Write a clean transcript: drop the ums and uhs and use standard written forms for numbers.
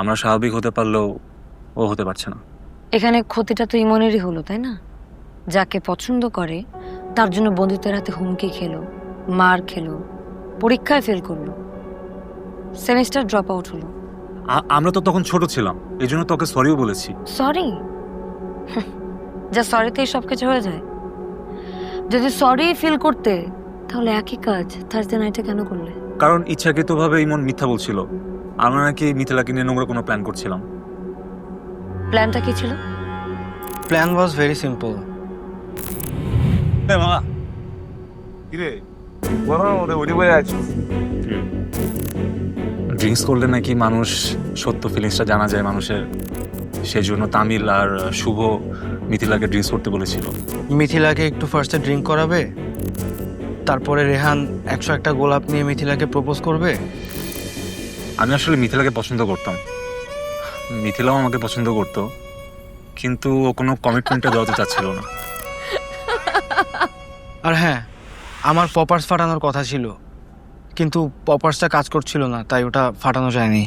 আমরা স্বাভাবিক হতে পারলেও ও হতে পারছে না। এখানে ক্ষতিটা তো ইমনেরই হলো, তাই না? যাকে পছন্দ করে তার জন্য বন্ধুত্বের হাতে হুমকি খেলো, মার খেলো, পরীক্ষায় ফেল করলো, সেমিস্টার ড্রপ আউট হলো। আমরা তো তখন ছোট ছিলাম, এই জন্য তোকে সরিও বলেছি। সরি? যা সরিতেই সব কিছু হয়ে যায়? যদি সরি ফিল করতে তাহলে একই কাজ থার্সডে নাইটে কেন করলে? কারণ ইচ্ছাকৃতভাবে ইমন মিথ্যা বলছিল। আমরা নাকি মিথিলাকে নিয়ে নোংরা কোনো প্ল্যান করছিলাম। প্ল্যানটা কি ছিল? Plan was very simple. মামা কিরে গরমের মধ্যে উঠে বয়ে আছিস? ড্রিঙ্কস করলে নাকি মানুষ সত্য ফিলিংসটা জানা যায় মানুষের, সেই জন্য তামিল আর শুভ মিথিলাকে ড্রিঙ্কস করতে বলেছিল। মিথিলাকে একটু ফার্স্টে ড্রিঙ্ক করাবে, তারপরে রেহান 101টা গোলাপ নিয়ে মিথিলাকে প্রপোজ করবে। আমি আসলে মিথিলাকে পছন্দ করতাম, মিথিলাও আমাকে পছন্দ করতো, কিন্তু ও কোনো কমিটমেন্টটা দেওয়াতে চাচ্ছিল না। আর হ্যাঁ, আমার পপার্স ফাটানোর কথা ছিল, কিন্তু পপার্সটা কাজ করছিল না, তাই ওটা ফাটানো যায়নি।